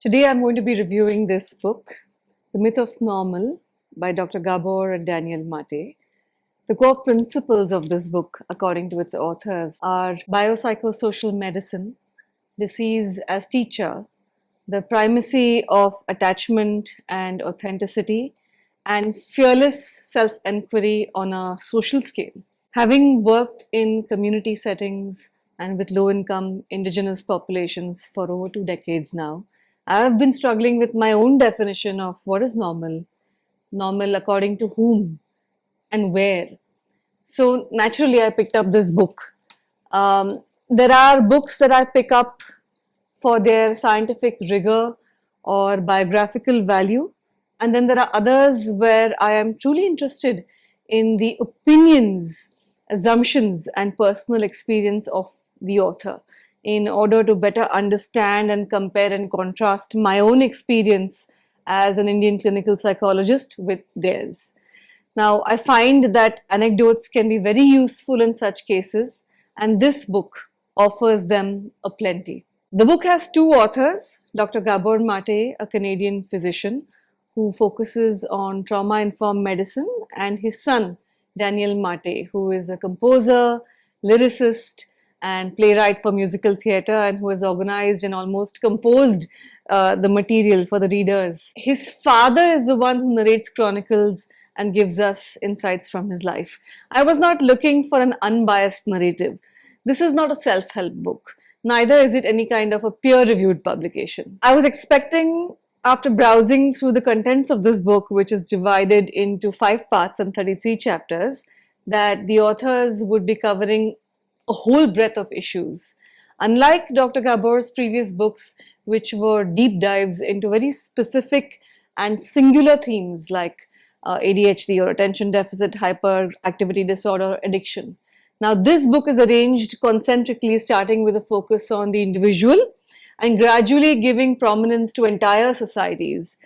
Today I'm going to be reviewing this book, The Myth of Normal by Dr. Gabor and Daniel Mate. The core principles of this book, according to its authors, are biopsychosocial medicine, disease as teacher, the primacy of attachment and authenticity, and fearless self-enquiry on a social scale. Having worked in community settings and with low-income indigenous populations for over 2 decades now, I have been struggling with my own definition of what is normal, normal according to whom and where. So naturally, I picked up this book. There are books that I pick up for their scientific rigor or biographical value, and then there are others where I am truly interested in the opinions, assumptions, and personal experience of the author in order to better understand and compare and contrast my own experience as an Indian clinical psychologist with theirs. Now, I find that anecdotes can be very useful in such cases, and this book offers them a plenty. The book has two authors, Dr. Gabor Mate, a Canadian physician who focuses on trauma-informed medicine, and his son, Daniel Mate, who is a composer, lyricist, and playwright for musical theatre, and who has organized and almost composed the material for the readers. His father is the one who narrates chronicles and gives us insights from his life. I was not looking for an unbiased narrative. This is not a self-help book. Neither is it any kind of a peer-reviewed publication. I was expecting, after browsing through the contents of this book, which is divided into 5 parts and 33 chapters, that the authors would be covering a whole breadth of issues. Unlike Dr. Gabor's previous books, which were deep dives into very specific and singular themes like ADHD or attention deficit hyperactivity disorder, addiction. Now, this book is arranged concentrically, starting with a focus on the individual and gradually giving prominence to entire societies.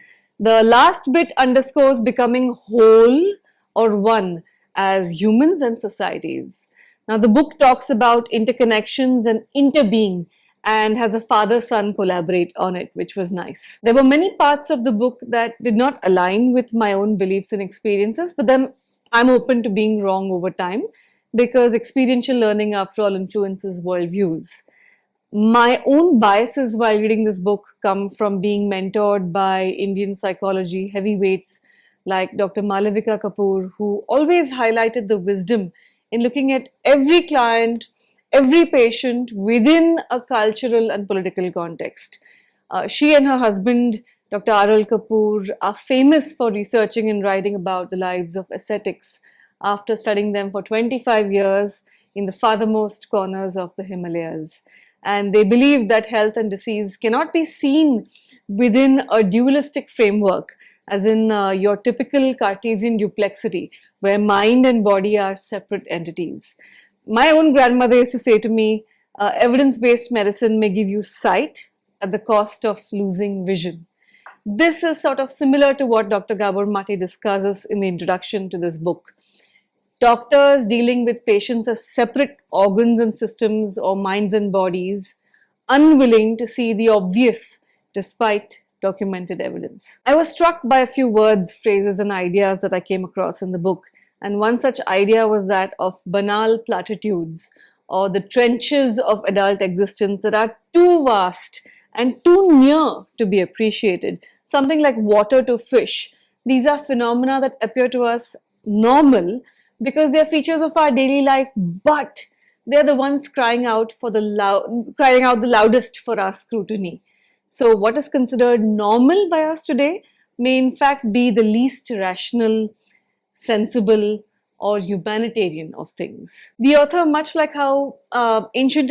The last bit underscores becoming whole or one as humans and societies. Now, the book talks about interconnections and interbeing and has a father-son collaborate on it, which was nice. There were many parts of the book that did not align with my own beliefs and experiences, but then I'm open to being wrong over time because experiential learning, after all, influences worldviews. My own biases while reading this book come from being mentored by Indian psychology heavyweights like Dr. Malavika Kapoor, who always highlighted the wisdom in looking at every client, every patient within a cultural and political context. She and her husband, Dr. Aral Kapoor, are famous for researching and writing about the lives of ascetics after studying them for 25 years in the farthermost corners of the Himalayas. And they believe that health and disease cannot be seen within a dualistic framework, as in your typical Cartesian duplexity, where mind and body are separate entities. My own grandmother used to say to me, evidence-based medicine may give you sight at the cost of losing vision. This is sort of similar to what Dr. Gabor Mate discusses in the introduction to this book. Doctors dealing with patients as separate organs and systems or minds and bodies, unwilling to see the obvious despite documented evidence. I was struck by a few words, phrases, and ideas that I came across in the book. And one such idea was that of banal platitudes or the trenches of adult existence that are too vast and too near to be appreciated. Something like water to fish. These are phenomena that appear to us normal because they are features of our daily life, but they're the ones crying out the loudest for our scrutiny. So what is considered normal by us today may in fact be the least rational, sensible, or humanitarian of things. The author, much like how ancient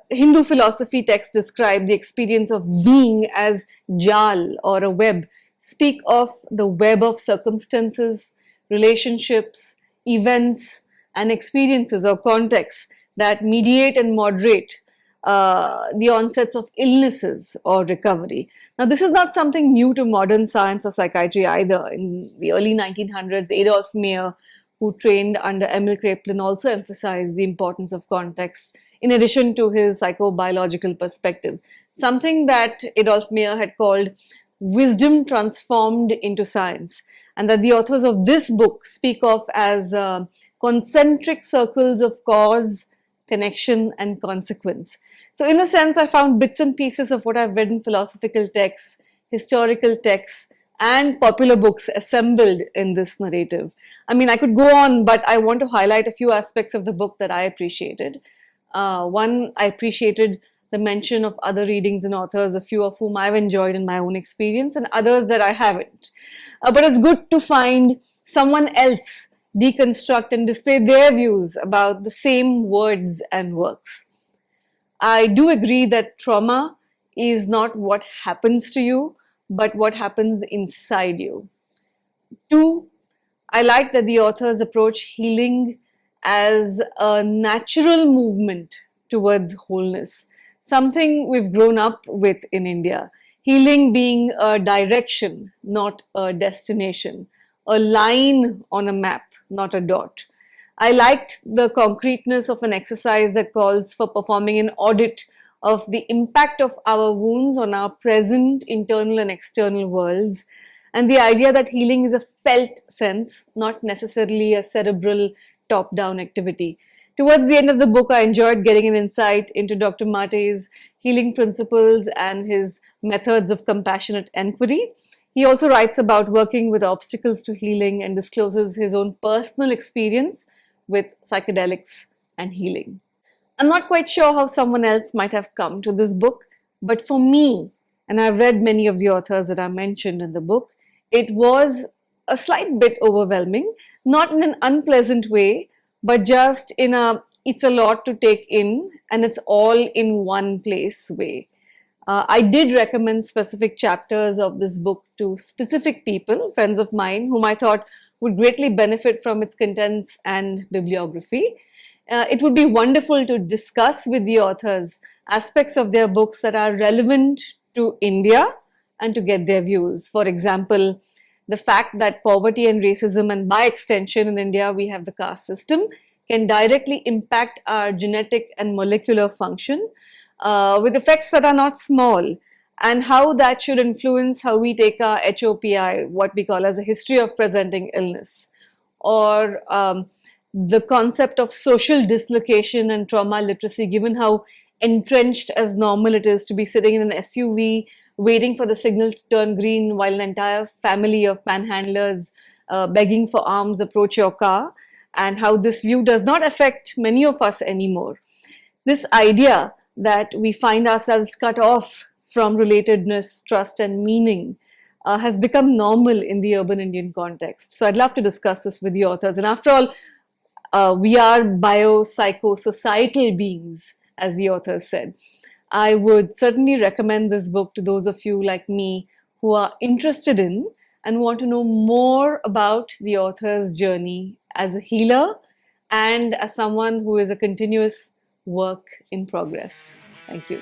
Hindu philosophy texts describe the experience of being as jaal or a web, speak of the web of circumstances, relationships, events, and experiences or contexts that mediate and moderate the onsets of illnesses or recovery. Now, this is not something new to modern science or psychiatry either. In the early 1900s, Adolf Meyer, who trained under Emil Kraepelin, also emphasized the importance of context in addition to his psychobiological perspective. Something that Adolf Meyer had called wisdom transformed into science, and that the authors of this book speak of as concentric circles of cause, connection, and consequence. So, in a sense, I found bits and pieces of what I've read in philosophical texts, historical texts, and popular books assembled in this narrative. I mean, I could go on, but I want to highlight a few aspects of the book that I appreciated. One, I appreciated the mention of other readings and authors, a few of whom I've enjoyed in my own experience, and others that I haven't. But it's good to find someone else deconstruct and display their views about the same words and works. I do agree that trauma is not what happens to you, but what happens inside you. Two, I like that the authors approach healing as a natural movement towards wholeness, something we've grown up with in India. Healing being a direction, not a destination, a line on a map, not a dot. I liked the concreteness of an exercise that calls for performing an audit of the impact of our wounds on our present internal and external worlds, and the idea that healing is a felt sense, not necessarily a cerebral top-down activity. Towards the end of the book, I enjoyed getting an insight into Dr. Mate's healing principles and his methods of compassionate inquiry. He also writes about working with obstacles to healing and discloses his own personal experience with psychedelics and healing. I'm not quite sure how someone else might have come to this book, but for me, and I've read many of the authors that are mentioned in the book, it was a slight bit overwhelming, not in an unpleasant way, but just in a it's a lot to take in and it's all in one place way. I did recommend specific chapters of this book to specific people, friends of mine, whom I thought would greatly benefit from its contents and bibliography. It would be wonderful to discuss with the authors aspects of their books that are relevant to India and to get their views. For example, the fact that poverty and racism, and by extension in India we have the caste system, can directly impact our genetic and molecular function with effects that are not small, and how that should influence how we take our HOPI, what we call as a history of presenting illness, or the concept of social dislocation and trauma literacy, given how entrenched as normal it is to be sitting in an SUV waiting for the signal to turn green while an entire family of panhandlers begging for alms approach your car, and how this view does not affect many of us anymore. This idea that we find ourselves cut off from relatedness, trust, and meaning has become normal in the urban Indian context. So I'd love to discuss this with the authors. And after all, we are bio-psycho-societal beings, as the authors said. I would certainly recommend this book to those of you like me who are interested in and want to know more about the author's journey as a healer and as someone who is a continuous work in progress. Thank you.